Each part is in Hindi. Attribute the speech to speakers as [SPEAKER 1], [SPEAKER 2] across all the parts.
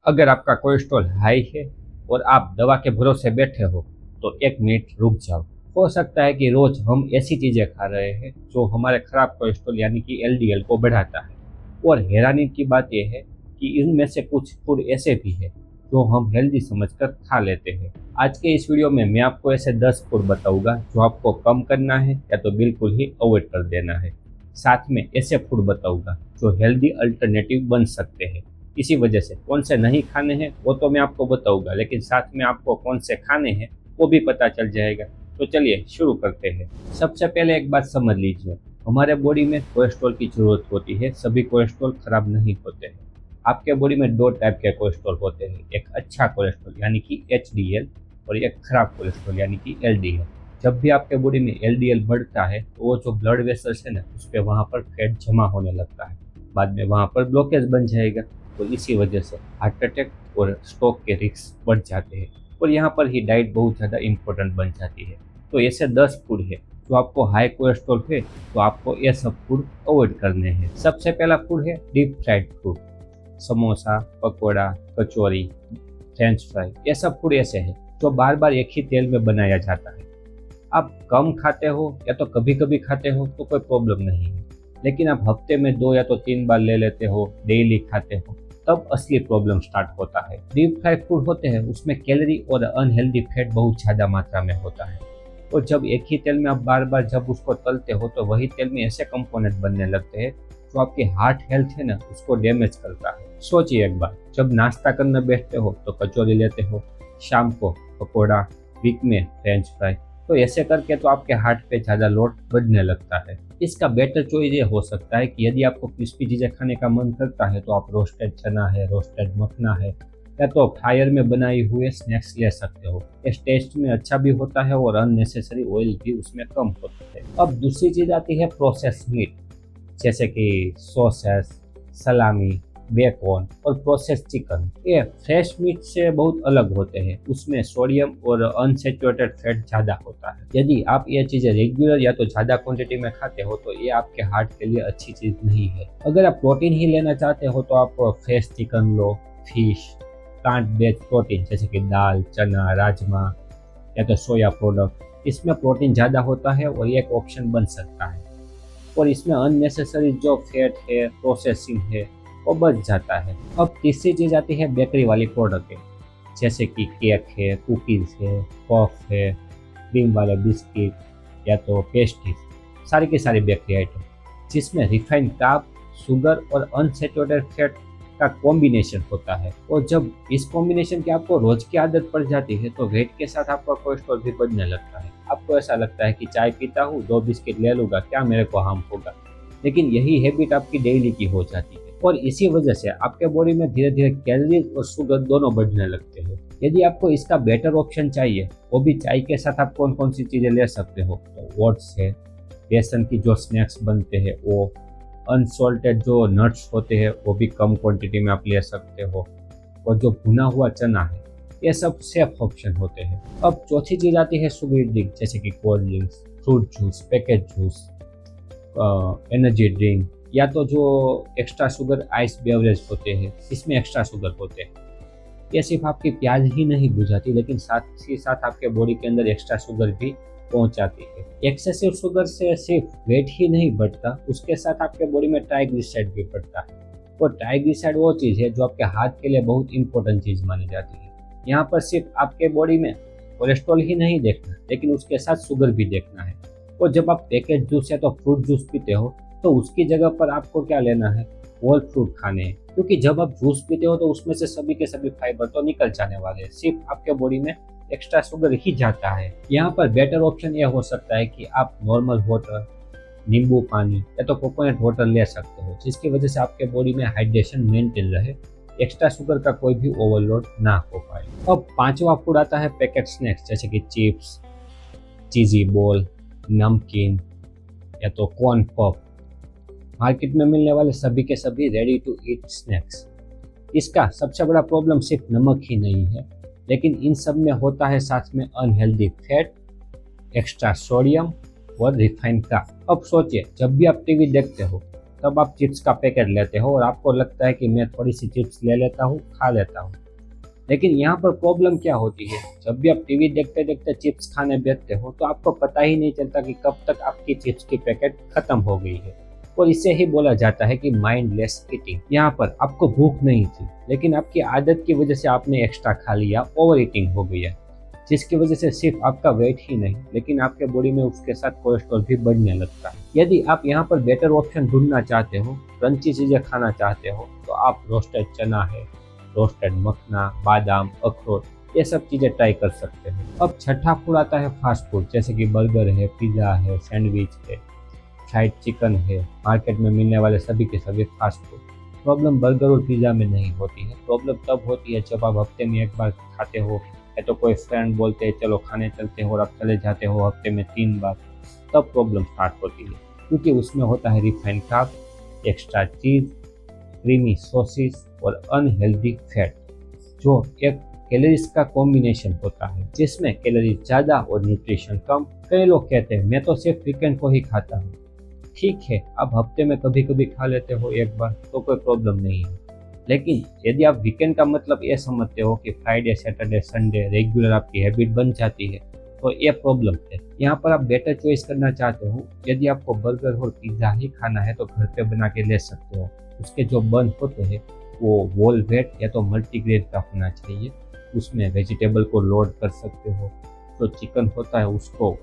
[SPEAKER 1] अगर आपका कोलेस्ट्रॉल हाई है और आप दवा के भरोसे बैठे हो तो एक मिनट रुक जाओ। हो सकता है कि रोज हम ऐसी चीजें खा रहे हैं जो हमारे खराब कोलेस्ट्रॉल यानी कि एलडीएल को बढ़ाता है। और हैरानी की बात यह है कि इनमें से कुछ फूड ऐसे भी है जो हम हेल्दी समझकर खा लेते हैं। आज के इस वीडियो में मैं आपको ऐसे 10 फूड बताऊंगा जो आपको कम करना है या तो बिल्कुल ही अवॉइड कर देना है। साथ में ऐसे फूड बताऊंगा जो हेल्दी अल्टरनेटिव बन सकते हैं। इसी वजह से कौन से नहीं खाने हैं वो तो मैं आपको बताऊंगा, लेकिन साथ में आपको कौन से खाने हैं वो भी पता चल जाएगा। तो चलिए शुरू करते हैं। सबसे पहले एक बात समझ लीजिए, हमारे बॉडी में कोलेस्ट्रॉल की जरूरत होती है। सभी कोलेस्ट्रॉल खराब नहीं होते हैं। आपके बॉडी में दो टाइप के कोलेस्ट्रॉल होते हैं, एक अच्छा कोलेस्ट्रॉल यानी कि एचडीएल और एक खराब कोलेस्ट्रॉल यानी कि एलडीएल। जब भी आपके बॉडी में एलडीएल बढ़ता है तो वो जो ब्लड वेसल्स है ना, उस पर वहाँ पर फैट जमा होने लगता है। बाद में वहाँ पर ब्लॉकेज बन जाएगा। तो इसी वजह से हार्ट अटैक और स्ट्रोक के रिस्क बढ़ जाते हैं। और यहाँ पर ही डाइट बहुत ज़्यादा इम्पोर्टेंट बन जाती है। तो ऐसे 10 फूड है जो आपको हाई कोलेस्ट्रॉल है तो आपको ये सब फूड अवॉइड करने हैं। सबसे पहला फूड है deep fried food. Samosa, pakora, kachori, French fry, ये सब फूड ऐसे है जो बार बार एक ही तेल में बनाया जाता है। आप कम खाते हो या तो कभी कभी खाते हो तो कोई प्रॉब्लम नहीं है, लेकिन आप हफ्ते में 2 या तो 3 बार ले लेते हो, डेली खाते हो, तब असली प्रॉब्लम स्टार्ट होता है। डीप फ्राई फूड होते हैं उसमें कैलोरी और अनहेल्दी फैट बहुत ज़्यादा मात्रा में होता है। और जब एक ही तेल में आप बार बार जब उसको तलते हो तो वही तेल में ऐसे कंपोनेंट बनने लगते हैं जो आपकी हार्ट हेल्थ है ना, उसको डैमेज करता है। सोचिए एक बार, जब नाश्ता करने बैठते हो तो कचौरी लेते हो, शाम को पकौड़ा, वीक में फ्रेंच फ्राई, तो ऐसे करके तो आपके हार्ट पे ज़्यादा लोड बढ़ने लगता है। इसका बेटर चॉइस ये हो सकता है कि यदि आपको क्रिस्पी चीज़ें खाने का मन करता है तो आप रोस्टेड चना है, रोस्टेड मखना है, या तो फ्रायर में बनाई हुए स्नैक्स ले सकते हो। इस टेस्ट में अच्छा भी होता है और अननेसेसरी ऑयल भी उसमें कम होता है। अब दूसरी चीज़ आती है प्रोसेस मीट, जैसे कि सॉसेस, सलामी, बेकन और प्रोसेस चिकन। ये फ्रेश मीट से बहुत अलग होते हैं, उसमें सोडियम और अनसेचुरेटेड फैट ज़्यादा होता है। यदि आप ये चीज़ें रेगुलर या तो ज़्यादा क्वांटिटी में खाते हो तो ये आपके हार्ट के लिए अच्छी चीज़ नहीं है। अगर आप प्रोटीन ही लेना चाहते हो तो आप फ्रेश चिकन लो, फिश, प्लांट बेस्ड प्रोटीन जैसे कि दाल, चना, राजमा या तो सोया प्रोडक्ट, इसमें प्रोटीन ज़्यादा होता है और ये एक ऑप्शन बन सकता है। और इसमें अननेसेसरी जो फैट है, प्रोसेसिंग है, वो बच जाता है। अब तीसरी चीज़ आती है बेकरी वाली प्रोडक्ट है, जैसे कि केक है, कुकीज़ है, पफ है, क्रीम वाले बिस्किट या तो पेस्ट्रीज, सारी की सारी बेकरी आइटम जिसमें रिफाइंड कार्ब, शुगर और अनसेचुरेटेड फैट का कॉम्बिनेशन होता है। और जब इस कॉम्बिनेशन की आपको रोज की आदत पड़ जाती है तो वेट के साथ आपका कोलेस्ट्रॉल भी बढ़ने लगता है। आपको ऐसा लगता है कि चाय पीता हूँ, 2 बिस्किट ले लूँगा, क्या मेरे को हार्म होगा। लेकिन यही हैबिट आपकी डेली की हो जाती है और इसी वजह से आपके बॉडी में धीरे धीरे कैलोरीज और शुगर दोनों बढ़ने लगते हैं। यदि आपको इसका बेटर ऑप्शन चाहिए, वो भी चाय के साथ आप कौन कौन सी चीज़ें ले सकते हो, तो ओट्स है, बेसन की जो स्नैक्स बनते हैं वो, अनसॉल्टेड जो नट्स होते हैं वो भी कम क्वांटिटी में आप ले सकते हो, और जो भुना हुआ चना है, ये सब सेफ ऑप्शन होते हैं। अब चौथी चीज़ आती है शुगर ड्रिंक, जैसे कि cold drinks, fruit juice, packet juice, energy drink, या तो जो एक्स्ट्रा शुगर आइस बेवरेज होते हैं, इसमें एक्स्ट्रा शुगर होते हैं। ये सिर्फ आपकी प्याज ही नहीं बुझाती, लेकिन साथ ही साथ आपके बॉडी के अंदर एक्स्ट्रा शुगर भी पहुंचाती है। एक्सेसिव शुगर से सिर्फ वेट ही नहीं बढ़ता, उसके साथ आपके बॉडी में ट्राइग्लिसराइड भी बढ़ता है। और ट्राइग्लिसराइड वो चीज़ है जो आपके हार्ट के लिए बहुत इंपॉर्टेंट चीज़ मानी जाती है। यहाँ पर सिर्फ आपके बॉडी में कोलेस्ट्रॉल ही नहीं देखना, लेकिन उसके साथ शुगर भी देखना है। और जब आप पैकेट जूस या तो फ्रूट जूस पीते हो तो उसकी जगह पर आपको क्या लेना है, होल फ्रूट खाने हैं, क्योंकि जब आप जूस पीते हो तो उसमें से सभी के सभी फाइबर तो निकल जाने वाले हैं, सिर्फ आपके बॉडी में एक्स्ट्रा शुगर ही जाता है। यहाँ पर बेटर ऑप्शन यह हो सकता है कि आप नॉर्मल वाटर, नींबू पानी या तो कोकोनट वाटर ले सकते हो, जिसकी वजह से आपके बॉडी में हाइड्रेशन मेंटेन रहे, एक्स्ट्रा शुगर का कोई भी ओवरलोड ना हो पाए। अब पांचवा फूड आता है पैकेट स्नैक्स, जैसे कि चिप्स, चीज़ी बॉल, नमकीन या तो कॉर्न पफ, मार्केट में मिलने वाले सभी के सभी रेडी टू ईट स्नैक्स। इसका सबसे बड़ा प्रॉब्लम सिर्फ नमक ही नहीं है, लेकिन इन सब में होता है साथ में अनहेल्दी फैट, एक्स्ट्रा सोडियम और रिफाइंड कार्ब। अब सोचिए, जब भी आप टीवी देखते हो तब आप चिप्स का पैकेट लेते हो और आपको लगता है कि मैं थोड़ी सी चिप्स ले लेता हूँ, खा लेता हूँ। लेकिन यहाँ पर प्रॉब्लम क्या होती है, जब भी आप टीवी देखते देखते चिप्स खाने बैठते हो तो आपको पता ही नहीं चलता कि कब तक आपकी चिप्स की पैकेट खत्म हो गई है। और इसे ही बोला जाता है कि माइंडलेस ईटिंग। यहाँ पर आपको भूख नहीं थी, लेकिन आपकी आदत की वजह से आपने एक्स्ट्रा खा लिया, ओवर ईटिंग हो गई है, जिसकी वजह से सिर्फ आपका वेट ही नहीं लेकिन आपके बॉडी में उसके साथ कोलेस्ट्रॉल भी बढ़ने लगता है। यदि आप यहाँ पर बेटर ऑप्शन ढूंढना चाहते हो, क्रंची चीजें खाना चाहते हो, तो आप रोस्टेड चना है, रोस्टेड मखना, बादाम, अखरोट, ये सब चीजें ट्राई कर सकते हो। अब छठा फूड आता है फास्ट फूड, जैसे कि बर्गर है, पिज्जा है, सैंडविच है, फ्राइड चिकन है, मार्केट में मिलने वाले सभी के सभी फास्ट फूड। प्रॉब्लम बर्गर और पिज्जा में नहीं होती है, प्रॉब्लम तब होती है जब आप हफ्ते में एक बार खाते हो, या तो कोई फ्रेंड बोलते हैं चलो खाने चलते हो और आप चले जाते हो हफ्ते में 3 बार, तब प्रॉब्लम स्टार्ट होती है। क्योंकि उसमें होता है रिफाइंड कार्ब, एक्स्ट्रा चीज, क्रीमी सॉसेस और अनहेल्दी फैट, जो एक कैलोरीज का कॉम्बिनेशन होता है जिसमें कैलोरी ज़्यादा और न्यूट्रिशन कम। कई लोग कहते हैं मैं तो सिर्फ वीकेंड को ही खाता हूँ। ठीक है, आप हफ्ते में कभी कभी खा लेते हो एक बार तो कोई प्रॉब्लम नहीं है, लेकिन यदि आप वीकेंड का मतलब ये समझते हो कि फ्राइडे, सैटरडे, संडे रेगुलर आपकी हैबिट बन जाती है, तो ये प्रॉब्लम है। यहाँ पर आप बेटर चॉइस करना चाहते हो, यदि आपको बर्गर और पिज्ज़ा ही खाना है तो घर पे बना के ले सकते हो। उसके जो बन होते हैं वो वोल व्हीट या तो मल्टीग्रेन का होना चाहिए, उसमें वेजिटेबल को लोड कर सकते हो। तो चिकन होता है उसको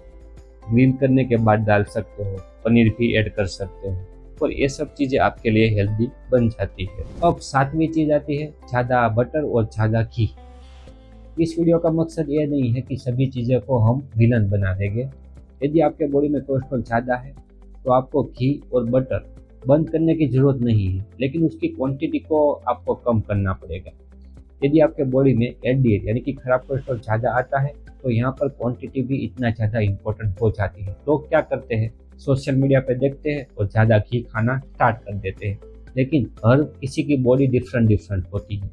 [SPEAKER 1] ग्रिल करने के बाद डाल सकते हो, पनीर भी ऐड कर सकते हो, और ये सब चीज़ें आपके लिए हेल्दी बन जाती है। अब 7वीं चीज़ आती है ज़्यादा बटर और ज़्यादा घी। इस वीडियो का मकसद ये नहीं है कि सभी चीज़ें को हम विलन बना देंगे। यदि आपके बॉडी में कोलेस्ट्रॉल ज़्यादा है तो आपको घी और बटर बंद करने की ज़रूरत नहीं है, लेकिन उसकी क्वांटिटी को आपको कम करना पड़ेगा। यदि आपके बॉडी में एलडीएल यानी कि खराब कोलेस्ट्रॉल ज़्यादा आता है तो यहाँ पर क्वांटिटी भी इतना ज़्यादा इम्पोर्टेंट हो जाती है। लोग क्या करते हैं, सोशल मीडिया पे देखते हैं और ज़्यादा घी खाना स्टार्ट कर देते हैं, लेकिन हर किसी की बॉडी डिफरेंट होती है,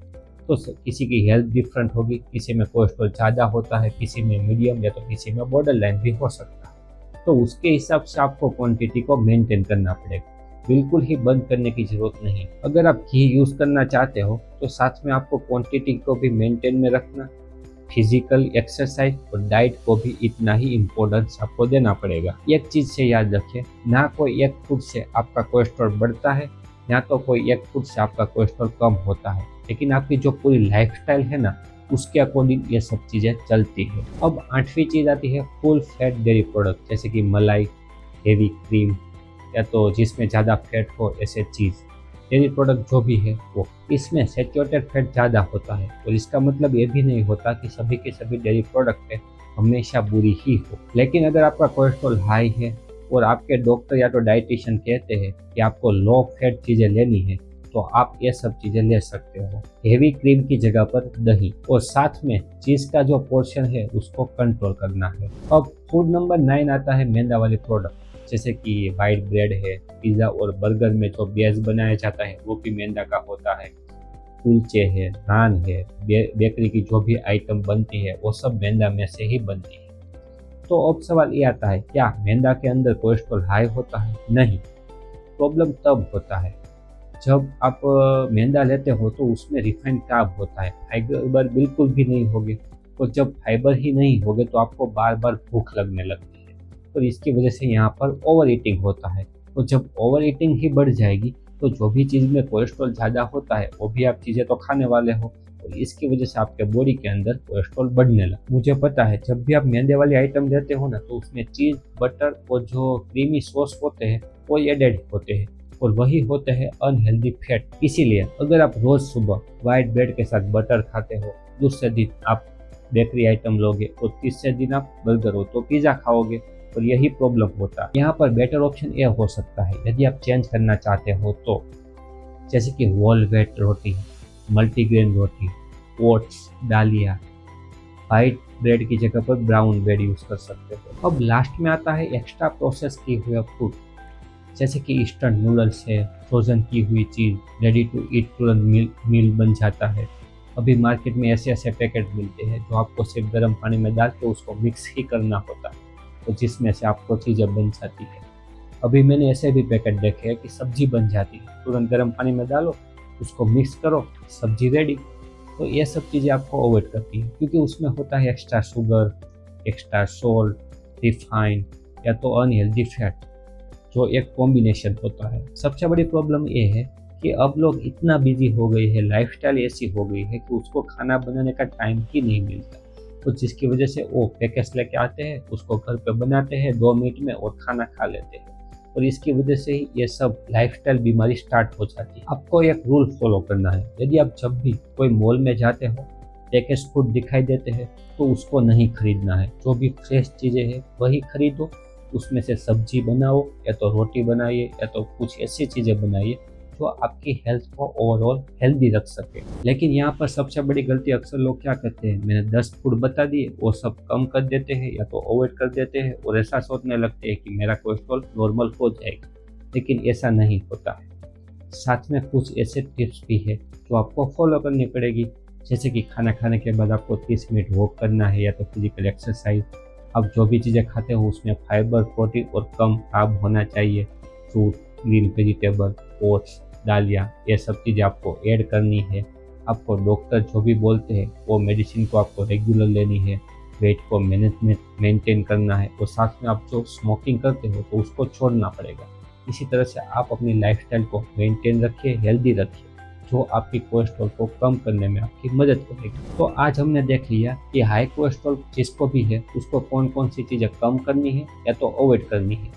[SPEAKER 1] तो किसी की हेल्थ डिफरेंट होगी, किसी में कोलेस्ट्रॉल ज़्यादा होता है, किसी में मीडियम या तो किसी में बॉर्डर लाइन भी हो सकता है। तो उसके हिसाब से आपको क्वांटिटी को मेंटेन करना पड़ेगा, बिल्कुल ही बंद करने की जरूरत नहीं। अगर आप घी यूज़ करना चाहते हो तो साथ में आपको क्वांटिटी को भी मेंटेन में रखना, फिजिकल एक्सरसाइज और डाइट को भी इतना ही इम्पोर्टेंस आपको देना पड़ेगा। एक चीज़ से याद रखें, ना कोई एक फूड से आपका कोलेस्ट्रॉल बढ़ता है, ना तो कोई एक फूड से आपका कोलेस्ट्रॉल कम होता है, लेकिन आपकी जो पूरी लाइफस्टाइल है ना, उसके अकॉर्डिंग ये सब चीज़ें चलती है। अब 8वीं चीज़ आती है फुल फैट डेयरी प्रोडक्ट, जैसे कि मलाई, हेवी क्रीम, या तो जिसमें ज़्यादा फैट हो ऐसे चीज़। डेयरी प्रोडक्ट जो भी है वो, इसमें सैचुरेटेड फैट ज़्यादा होता है, और इसका मतलब ये भी नहीं होता कि सभी के सभी डेयरी प्रोडक्ट है हमेशा बुरी ही हो। लेकिन अगर आपका कोलेस्ट्रॉल हाई है और आपके डॉक्टर या तो डाइटिशियन कहते हैं कि आपको लो फैट चीज़ें लेनी है, तो आप ये सब चीज़ें ले सकते हो। हेवी क्रीम की जगह पर दही, और साथ में चीज़ का जो पोर्शन है उसको कंट्रोल करना है। अब फूड नंबर 9 आता है मैदा वाले प्रोडक्ट, जैसे कि वाइट ब्रेड है, पिज़्ज़ा और बर्गर में जो बेस बनाया जाता है वो भी मैदा का होता है, कुलचे है, नान है, बेकरी की जो भी आइटम बनती है वो सब मैदा में से ही बनती है। तो अब सवाल ये आता है, क्या मैदा के अंदर कोलेस्ट्रॉल हाई होता है? नहीं, प्रॉब्लम तब होता है जब आप मैदा लेते हो तो उसमें रिफाइंड कार्ब होता है, फाइबर बिल्कुल भी नहीं होगे, और जब फाइबर ही नहीं होगे तो आपको बार बार भूख लगने लगती है, और इसकी वजह से यहाँ पर ओवर ईटिंग होता है। तो जब ओवर ईटिंग ही बढ़ जाएगी तो जो भी चीज़ में कोलेस्ट्रॉल ज़्यादा होता है वो भी आप चीज़ें तो खाने वाले हो, और इसकी वजह से आपके बॉडी के अंदर कोलेस्ट्रॉल बढ़ने लगा। मुझे पता है जब भी आप मैदे वाली आइटम लेते हो ना, तो उसमें चीज़, बटर और जो क्रीमी सॉस होते हैं वो एडेड होते हैं, और वही होते हैं अनहेल्दी फैट। इसीलिए अगर आप रोज़ सुबह वाइट ब्रेड के साथ बटर खाते हो, दूसरे दिन आप बेकरी आइटम लोगे, और तीसरे दिन आप बर्गर हो तो पिज़्ज़ा खाओगे, और यही प्रॉब्लम होता है। यहाँ पर बेटर ऑप्शन यह हो सकता है यदि आप चेंज करना चाहते हो तो, जैसे कि होल व्हीट रोटी, मल्टीग्रेन रोटी, ओट्स, दालिया, वाइट ब्रेड की जगह पर ब्राउन ब्रेड यूज़ कर सकते हो। अब लास्ट में आता है एक्स्ट्रा प्रोसेस की हुई फूड, जैसे कि इंस्टेंट नूडल्स है, फ्रोजन की हुई चीज़, रेडी टू ईट तुरंत मील बन जाता है। अभी मार्केट में ऐसे ऐसे पैकेट मिलते हैं जो आपको सिर्फ गर्म पानी में डाल के उसको मिक्स ही करना होता है, तो जिसमें से आपको चीज़ें बन जाती है। अभी मैंने ऐसे भी पैकेट देखे हैं कि सब्जी बन जाती है, तुरंत गर्म पानी में डालो, उसको मिक्स करो, सब्जी रेडी। तो ये सब चीज़ें आपको अवॉइड करती है, क्योंकि उसमें होता है extra sugar, extra salt, refined या तो अनहेल्दी फैट, जो एक कॉम्बिनेशन होता है। सबसे बड़ी प्रॉब्लम ये है कि अब लोग इतना बिजी हो गए हैं, लाइफस्टाइल ऐसी हो गई है कि उसको खाना बनाने का टाइम ही नहीं मिलता। तो जिसकी वजह से वो पैकेज लेके आते हैं, उसको घर पे बनाते हैं 2 मिनट में और खाना खा लेते हैं, और इसकी वजह से ही ये सब लाइफस्टाइल बीमारी स्टार्ट हो जाती है। आपको एक रूल फॉलो करना है, यदि आप जब भी कोई मॉल में जाते हो, पैकेज फूड दिखाई देते हैं, तो उसको नहीं खरीदना है। जो भी फ्रेश चीज़ें हैं वही खरीदो, उसमें से सब्जी बनाओ या तो रोटी बनाइए या तो कुछ ऐसी चीज़ें बनाइए जो आपकी हेल्थ को ओवरऑल हेल्दी रख सके। लेकिन यहाँ पर सबसे बड़ी गलती अक्सर लोग क्या करते हैं, मैंने 10 फूड बता दिए, वो सब कम कर देते हैं या तो अवॉइड कर देते हैं और ऐसा सोचने लगते हैं कि मेरा कोलेस्ट्रॉल नॉर्मल हो जाएगा, लेकिन ऐसा नहीं होता है। साथ में कुछ ऐसे टिप्स भी है जो आपको फॉलो करनी पड़ेगी, जैसे कि खाना खाने के बाद आपको 30 मिनट वॉक करना है या तो फिजिकल एक्सरसाइज। आप जो भी चीज़ें खाते हो उसमें फाइबर, प्रोटीन और कम कार्ब होना चाहिए। फ्रूट, ग्रीन वेजिटेबल, ओट्स, दालियाँ, ये सब चीज़ें आपको ऐड करनी है। आपको डॉक्टर जो भी बोलते हैं वो मेडिसिन को आपको रेगुलर लेनी है। वेट को मैनेजमेंट मेंटेन करना है, और साथ में आप जो स्मोकिंग करते हो तो उसको छोड़ना पड़ेगा। इसी तरह से आप अपनी लाइफस्टाइल को मेंटेन रखिए, हेल्दी रखिए, जो आपकी कोलेस्ट्रॉल को कम करने में आपकी मदद करेगी। तो आज हमने देख लिया कि हाई कोलेस्ट्रॉल जिसको भी है उसको कौन कौन सी चीज़ें कम करनी है या तो अवॉइड करनी है,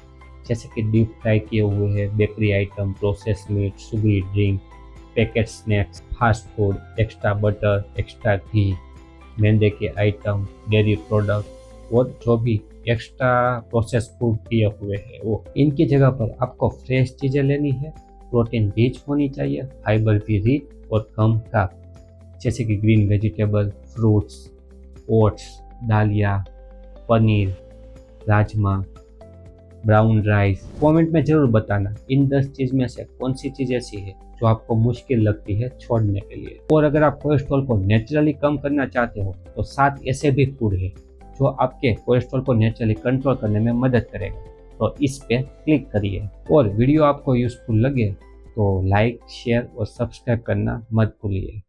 [SPEAKER 1] जैसे कि डीप फ्राई किए हुए हैं, bakery item, process meat, sugary drink, packet snacks, fast food, extra butter, extra ghee, मैदे के आइटम, डेयरी प्रोडक्ट और जो भी एक्स्ट्रा प्रोसेस फूड किए हुए हैं वो। इनकी जगह पर आपको फ्रेश चीज़ें लेनी है, प्रोटीन रिच होनी चाहिए, फाइबर भी रिच और कम कार्ब, जैसे कि ग्रीन वेजिटेबल, फ्रूट्स, ओट्स, दालिया, paneer, rajma, brown rice. Comment में ज़रूर बताना इन 10 चीज़ में से कौन सी चीज़ ऐसी है जो आपको मुश्किल लगती है छोड़ने के लिए। और अगर आप कोलेस्ट्रॉल को नेचुरली कम करना चाहते हो तो 7 ऐसे भी फूड है जो आपके कोलेस्ट्रॉल को नेचुरली कंट्रोल करने में मदद करेगा। तो इस पे क्लिक करिए, और वीडियो आपको यूजफुल लगे तो लाइक, शेयर और सब्सक्राइब करना मत भूलिए।